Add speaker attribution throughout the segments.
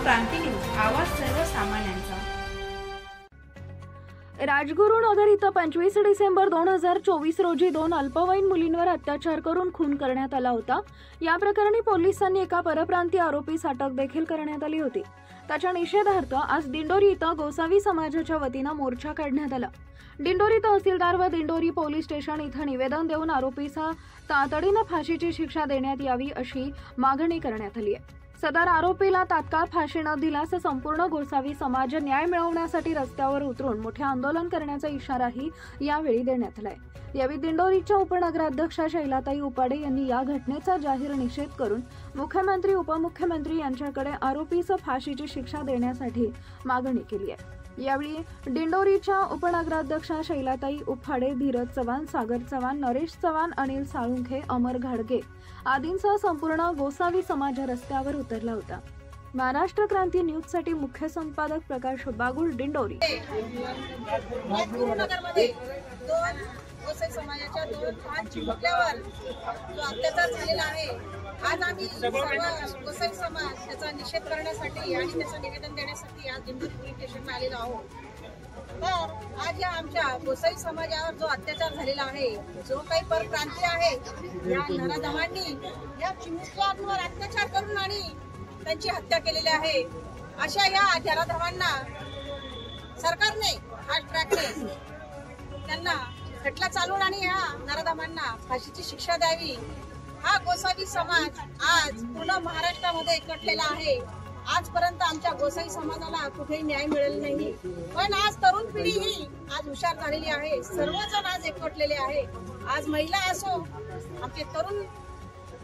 Speaker 1: क्रांती news, आवाज सर्वसामान्यांचा।
Speaker 2: राजगुरुनगर इथं 25 डिसेंबर 2024 रोजी 2 अल्पवयीन मुलींवर अत्याचार करून खून करण्यात आला होता। या प्रकरणी पोलिसांनी एका परप्रांतीय आरोपीस अटक देखील करण्यात आली होती। त्याच्या निषेधार्थ आज दिंडोरी इथं गोसावी समाजाच्या वतीने मोर्चा काढण्यात आला। दिंडोरी तहसीलदार व दिंडोरी पोलीस स्टेशन इथं निवेदन देऊन आरोपीस तातडीने फाशीची शिक्षा देण्यात यावी अशी मागणी करण्यात आली आहे। सदर आरोपीला तात्काळ फाशी न दिल्यास संपूर्ण गोसावी समाज न्याय मिळवण्यासाठी रस्त्यावर उतरून मोठे आंदोलन करण्याचा इशाराही यावेळी देण्यात आला आहे। यावेळी दिंडोरीच्या उपनगराध्यक्षा शैलाताई उपाडे यांनी या घटनेचा जाहीर निषेध करून मुख्यमंत्री उपमुख्यमंत्री यांच्याकडे आरोपीस फाशीची शिक्षा देण्यासाठी मागणी केली आहे। यावेळी दिंडोरीच्या उपनगराध्यक्षा शैलाताई उपाडे, धीरज चव्हाण, सागर चव्हाण, नरेश चव्हाण, अनिल साळुंखे, अमर घाडगे आदींसह संपूर्ण गोसावी समाज रस्त्यावर उतरला होता। महाराष्ट्र क्रांती न्यूज साठी मुख्य संपादक प्रकाश बागुल, दिंडोरी।
Speaker 3: गोसावी समाजाच्या 2 लहान चिमुकल्यावर जो अत्याचार झालेला आहे, आज आम्ही सर्व गोसावी समाज त्याचा निषेध करण्यासाठी आणि त्याचं निवेदन देण्यासाठी आज दिंडोरी पोलीस स्टेशनला आलेलो आहोत। तर आज या आमच्या गोसावी समाजावर जो अत्याचार झालेला आहे, जो काही परप्रांतीय आहे, या नराधमांनी या चिमुकल्यांवर अत्याचार करून आणि त्यांची हत्या केलेली आहे। अशा या नराधमांना सरकारने फास्ट ट्रॅकने त्यांना खटला चालवून आणि या नराधमांना फाशीची शिक्षा द्यावी। हा गोसावी समाज आज पूर्ण महाराष्ट्रामध्ये एकवटलेला आहे। आजपर्यंत आमच्या गोसावी समाजाला कुठेही न्याय मिळाला नाही, पण आज तरुण पिढी ही आज हुशार झालेली आहे। सर्वजण आज एकवटलेले आहे। आज महिला असो, आमचे तरुण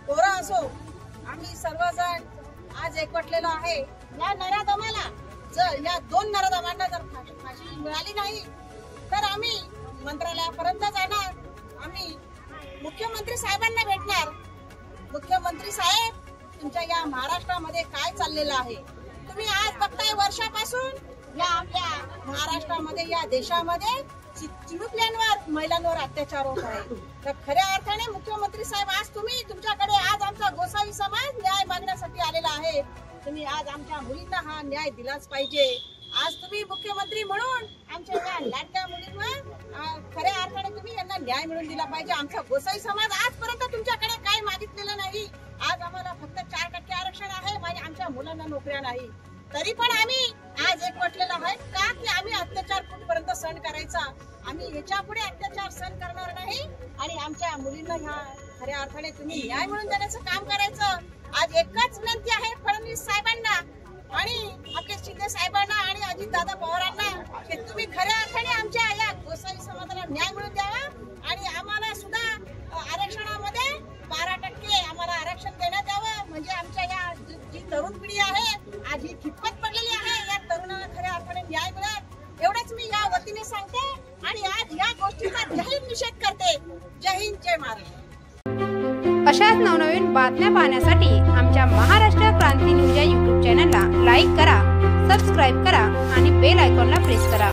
Speaker 3: पोरं असो, आम्ही सर्वजण आज एकवटलेलो आहे। या नराधमाला जर या 2 नराधमांना जर फाशी मिळाली नाही तर आम्ही मंत्रालयापर्यंत जाणार, आम्ही मुख्यमंत्री साहेबांना भेटणार। मुख्यमंत्री साहेब, तुमच्या या महाराष्ट्रामध्ये काय चाललेलं आहे? तुम्ही आज बघताय वर्षापासून या आपल्या महाराष्ट्रामध्ये, या देशामध्ये चिमुकल्यांवर, महिलांवर अत्याचार होत आहे। तर खऱ्या अर्थाने मुख्यमंत्री साहेब, आज तुम्ही तुमच्याकडे आज आमचा गोसावी समाज न्याय मागण्यासाठी आलेला आहे। तुम्ही आज आमच्या मुलींना हा न्याय दिलाच पाहिजे। आज तुम्ही मुख्यमंत्री म्हणून आमच्या या लाडक्या मुलींवर खऱ्या अर्थाने तुम्ही यांना न्याय मिळवून दिला पाहिजे। आमचा गोसावी समाज आजपर्यंत तुमच्याकडे काय मागितलेलं नाही। आज आम्हाला फक्त 4% आरक्षण आहे आणि आमच्या मुलांना नोकऱ्या नाही, तरी पण आम्ही आज एकवटलेलो आहे का की आम्ही अत्याचार कुठपर्यंत सहन करायचा, आम्ही याच्या पुढे अत्याचार सहन करणार नाही आणि आमच्या मुलींना ह्या खऱ्या अर्थाने तुम्ही न्याय मिळवून देण्याचं काम करायचं। आज एकच विनंती आहे फडणवीस साहेबांना आणि आपले शिंदे साहेबांना आणि अजितदादा पवारांना की तुम्ही खऱ्या अर्थाने आमच्या या गोसावी समाजाला न्याय मिळवून द्यावा आणि आम्हाला सुद्धा आरक्षणामध्ये 12% आम्हाला आरक्षण देण्यात यावं। म्हणजे आमच्या या जी तरुण पिढी आहे आज ही खितपत पडलेली आहे, या तरुणाला खऱ्या अर्थाने न्याय मिळेल एवढंच मी या वतीने सांगते आणि आज या गोष्टीचा जाहीर निषेध करते। जय हिंद, जय महाराष्ट्र।
Speaker 4: अशाच नवनवीन बातम्या पाहण्यासाठी आमच्या महाराष्ट्र क्रांती न्यूज या YouTube चॅनलला लाईक करा, सबस्क्राईब करा आणि बेल आयकॉनला प्रेस करा।